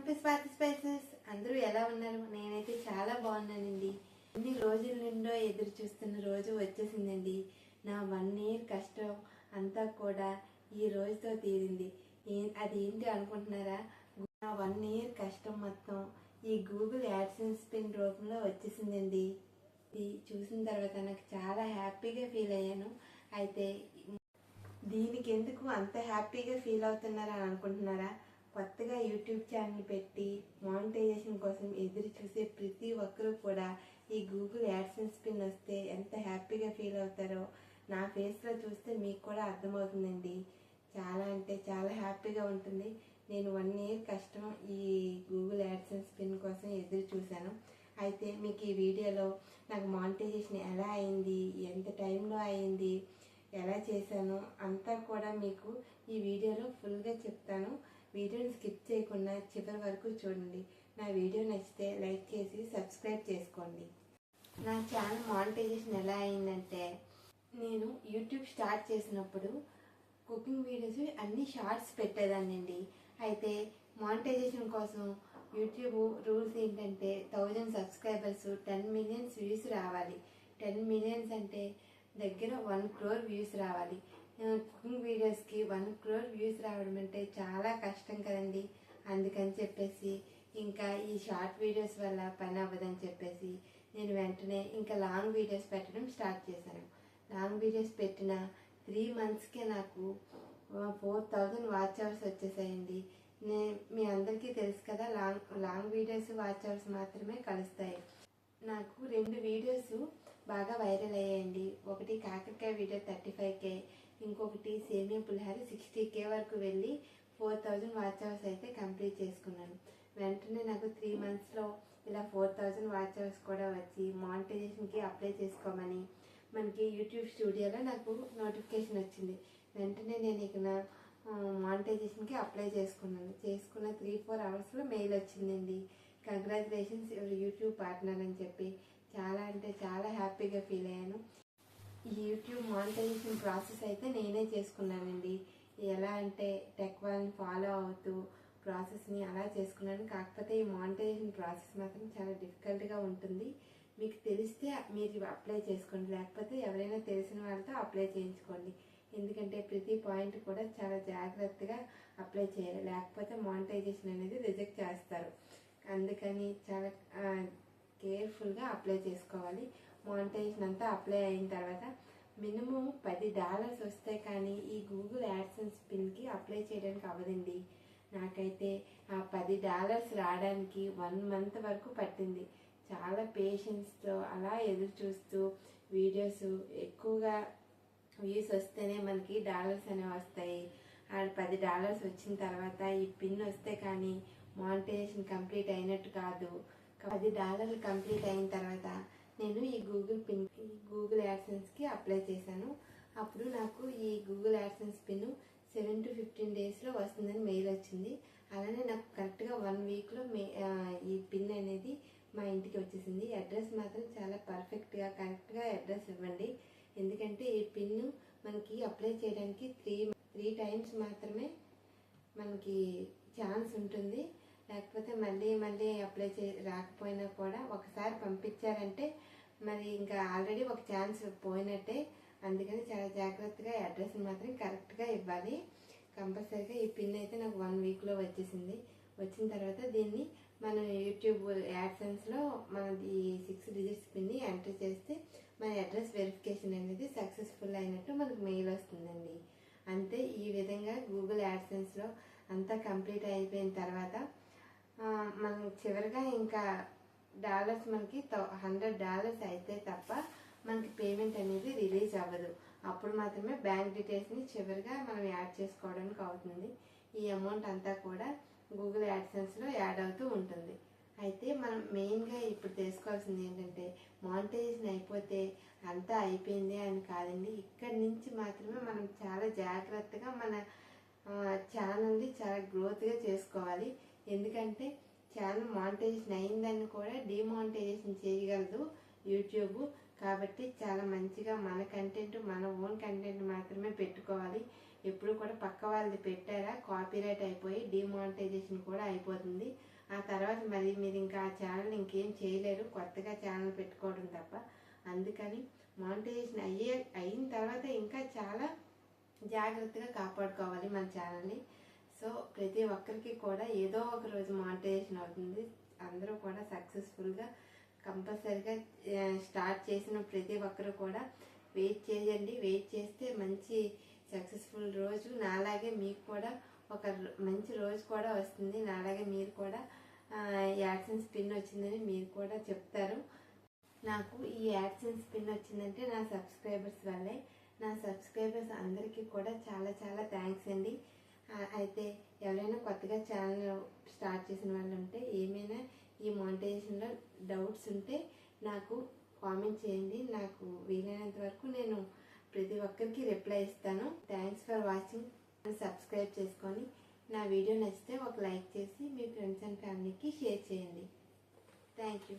Welcome to Swathi spices. అందరూ ఎలా ఉన్నారు? నేనైతే చాలా బాగున్నానండి. ఎన్ని రోజుల నుండో ఎదురు చూస్తున్న రోజు వచ్చేసిందండి. నా 1 year కష్టం అంతా కూడా ఈ రోజుతో తీరింది. అదేంటి అనుకుంటున్నారా? నా 1 year కష్టం మొత్తం ఈ గూగుల్ యాడ్సెన్స్ పిన్ రూపంలో వచ్చేసిందండి. ఇది చూసిన తర్వాత నాకు చాలా హ్యాపీగా ఫీల్ అయ్యాను. అయితే దీనికి ఎందుకు అంత హ్యాపీగా ఫీల్ అవుతున్నారా అనుకుంటున్నారా? కొత్తగా యూట్యూబ్ ఛానల్ పెట్టి మానిటైజేషన్ కోసం ఎదురు చూసే ప్రతి ఒక్కరూ కూడా ఈ గూగుల్ యాడ్సెన్స్ పిన్ వస్తే ఎంత హ్యాపీగా ఫీల్ అవుతారో నా ఫేస్లో చూస్తే మీకు కూడా అర్థమవుతుందండి. చాలా అంటే చాలా హ్యాపీగా ఉంటుంది. నేను 1 year కష్టం ఈ గూగుల్ యాడ్సెన్స్ పిన్ కోసం ఎదురు చూశాను. అయితే మీకు ఈ వీడియోలో నాకు మానిటైజేషన్ ఎలా అయింది, ఎంత టైంలో అయింది, ఎలా చేశాను అంతా కూడా మీకు ఈ వీడియోలో ఫుల్గా చెప్తాను. వీడియోని స్కిప్ చేయకుండా చివరి వరకు చూడండి. నా వీడియో నచ్చితే లైక్ చేసి సబ్స్క్రైబ్ చేసుకోండి. నా ఛానల్ మానిటైజేషన్ ఎలా అయిందంటే, నేను యూట్యూబ్ స్టార్ట్ చేసినప్పుడు కుకింగ్ వీడియోస్ అన్ని షార్ట్స్ పెట్టేదాన్నండి. అయితే మానిటైజేషన్ కోసం యూట్యూబ్ రూల్స్ ఏంటంటే 1000 సబ్స్క్రైబర్స్ 10 million వ్యూస్ రావాలి. 10 million అంటే దగ్గర 1 crore వ్యూస్ రావాలి. కుకింగ్ వీడియోస్కి 1 crore వ్యూస్ రావడం అంటే చాలా కష్టం కదండి. అందుకని చెప్పేసి ఇంకా ఈ షార్ట్ వీడియోస్ వల్ల పని అవ్వదని చెప్పేసి నేను వెంటనే ఇంకా లాంగ్ వీడియోస్ పెట్టడం స్టార్ట్ చేశాను. లాంగ్ వీడియోస్ పెట్టిన 3 monthsకే నాకు 4000 వాచ్ అవర్స్ వచ్చేసాయండి. మీ అందరికీ తెలుసు కదా, లాంగ్ వీడియోస్ వాచ్ అవర్స్ మాత్రమే కలుస్తాయి. నాకు 2 వీడియోస్ బాగా వైరల్ అయ్యాయండి. ఒకటి కాకరకాయ వీడియో 35K, ఇంకొకటి సేమియా పులిహార 60K వరకు వెళ్ళి 4000 వాచ్ అవర్స్ అయితే కంప్లీట్ చేసుకున్నాను. వెంటనే నాకు 3 monthsలో ఇలా 4000 వాచ్ అవర్స్ కూడా వచ్చి మానిటైజేషన్కి అప్లై చేసుకోమని మనకి యూట్యూబ్ స్టూడియోలో నాకు నోటిఫికేషన్ వచ్చింది. వెంటనే నేను ఇక మానిటైజేషన్కి అప్లై చేసుకున్నాను. చేసుకున్న 3-4 అవర్స్లో మెయిల్ వచ్చిందండి. కంగ్రాచులేషన్స్ యూట్యూబ్ పార్ట్నర్ అని చెప్పి చాలా అంటే చాలా హ్యాపీగా ఫీల్ అయ్యాను. ఈ యూట్యూబ్ మానిటైజేషన్ ప్రాసెస్ అయితే నేనే చేసుకున్నానండి. ఎలా అంటే టెక్ వాళ్ళని ఫాలో అవుతూ ప్రాసెస్ని అలా చేసుకున్నాను. కాకపోతే ఈ మానిటైజేషన్ ప్రాసెస్ మాత్రం చాలా డిఫికల్ట్గా ఉంటుంది. మీకు తెలిస్తే మీరు అప్లై చేసుకోండి, లేకపోతే ఎవరైనా తెలిసిన వాళ్ళతో అప్లై చేయించుకోండి. ఎందుకంటే ప్రతి పాయింట్ కూడా చాలా జాగ్రత్తగా అప్లై చేయాలి, లేకపోతే మానిటైజేషన్ అనేది రిజెక్ట్ చేస్తారు. అందుకని చాలా కేర్ఫుల్గా అప్లై చేసుకోవాలి. మానిటైజేషన్ అంతా అప్లై అయిన తర్వాత మినిమం $10 వస్తే కానీ ఈ గూగుల్ యాడ్సెన్స్ పిన్కి అప్లై చేయడానికి అవ్వదండి. నాకైతే ఆ $10 రావడానికి 1 month వరకు పట్టింది. చాలా పేషెన్స్తో అలా ఎదురు చూస్తూ వీడియోస్ ఎక్కువగా వ్యూస్ వస్తేనే మనకి డాలర్స్ అనేవి వస్తాయి. ఆ $10 వచ్చిన తర్వాత ఈ పిన్ వస్తే కానీ మానిటైజేషన్ కంప్లీట్ అయినట్టు కాదు. $10 కంప్లీట్ అయిన తర్వాత నేను ఈ గూగుల్ యాడ్సెన్స్కి అప్లై చేశాను. అప్పుడు నాకు ఈ గూగుల్ యాడ్సెన్స్ పిన్ 7 to 15 daysలో వస్తుందని మెయిల్ వచ్చింది. అలానే నాకు కరెక్ట్గా 1 weekలో ఈ పిన్ అనేది మా ఇంటికి వచ్చేసింది. అడ్రస్ మాత్రం చాలా పర్ఫెక్ట్గా కరెక్ట్గా అడ్రస్ ఇవ్వండి. ఎందుకంటే ఈ పిన్ మనకి అప్లై చేయడానికి 3 times మాత్రమే మనకి ఛాన్స్ ఉంటుంది. లేకపోతే మళ్ళీ అప్లై రాకపోయినా కూడా ఒకసారి పంపించారంటే మరి ఇంకా ఆల్రెడీ ఒక ఛాన్స్ పోయినట్టే. అందుకని చాలా జాగ్రత్తగా అడ్రస్ని మాత్రం కరెక్ట్గా ఇవ్వాలి. కంపల్సరీగా ఈ పిన్ అయితే నాకు 1 weekలో వచ్చేసింది. వచ్చిన తర్వాత దీన్ని మన యూట్యూబ్ యాడ్సెన్స్లో మనది 6 digits పిన్ని ఎంటర్ చేస్తే మన అడ్రస్ వెరిఫికేషన్ అనేది సక్సెస్ఫుల్ అయినట్టు మనకు మెయిల్ వస్తుందండి. అంతే, ఈ విధంగా గూగుల్ యాడ్సెన్స్లో అంతా కంప్లీట్ అయిపోయిన తర్వాత మనం చివరిగా ఇంకా డాలర్స్ మనకి $100 అయితే తప్ప మనకి పేమెంట్ అనేది రిలీజ్ అవ్వదు. అప్పుడు మాత్రమే బ్యాంక్ డీటెయిల్స్ని చివరిగా మనం యాడ్ చేసుకోవడానికి అవుతుంది. ఈ అమౌంట్ అంతా కూడా గూగుల్ యాడ్సెన్స్లో యాడ్ అవుతూ ఉంటుంది. అయితే మనం మెయిన్గా ఇప్పుడు తెలుసుకోవాల్సింది ఏంటంటే, మానిటైజేషన్ అయిపోతే అంతా అయిపోయింది అని కాదండి. ఇక్కడి నుంచి మాత్రమే మనం చాలా జాగ్రత్తగా మన ఛానల్ని చాలా గ్రోత్గా చేసుకోవాలి. ఎందుకంటే ఛానల్ మానిటైజేషన్ అయిందని కూడా డిమానిటైజేషన్ చేయగలదు యూట్యూబ్. కాబట్టి చాలా మంచిగా మన కంటెంట్, మన ఓన్ కంటెంట్ మాత్రమే పెట్టుకోవాలి. ఎప్పుడు కూడా పక్క వాళ్ళది పెట్టారా కాపీరైట్ అయిపోయి డిమానిటైజేషన్ కూడా అయిపోతుంది. ఆ తర్వాత మరి మీరు ఇంకా ఆ ఛానల్ ఇంకేం చేయలేరు, కొత్తగా ఛానల్ పెట్టుకోవడం తప్ప. అందుకని మానిటైజేషన్ అయిన తర్వాత ఇంకా చాలా జాగ్రత్తగా కాపాడుకోవాలి మన ఛానల్ని. సో ప్రతి ఒక్కరికి కూడా ఏదో ఒక రోజు మానిటైజేషన్ అవుతుంది. అందరూ కూడా సక్సెస్ఫుల్గా కంపల్సరీగా స్టార్ట్ చేసిన ప్రతి ఒక్కరు కూడా వెయిట్ చేయండి. వెయిట్ చేస్తే మంచి సక్సెస్ఫుల్ రోజు నాలాగే మీకు కూడా ఒక మంచి రోజు కూడా వస్తుంది. నాలాగే మీరు కూడా యాడ్సెన్స్ పిన్ వచ్చిందని మీరు కూడా చెప్తారు. నాకు ఈ యాడ్సెన్స్ పిన్ వచ్చిందంటే నా సబ్స్క్రైబర్స్ వల్లే. నా సబ్స్క్రైబర్స్ అందరికీ కూడా చాలా చాలా థ్యాంక్స్ అండి. అయితే ఎవరైనా కొత్తగా ఛానల్ స్టార్ట్ చేసిన వాళ్ళు ఉంటే ఏమైనా ఈ మానిటైజేషన్లో డౌట్స్ ఉంటే నాకు కామెంట్ చేయండి. నాకు వీలైనంత వరకు నేను ప్రతి ఒక్కరికి రిప్లై ఇస్తాను. Thanks for watching. సబ్స్క్రైబ్ చేసుకొని నా వీడియో నచ్చితే ఒక లైక్ చేసి మీ ఫ్రెండ్స్ అండ్ ఫ్యామిలీకి షేర్ చేయండి. Thank you.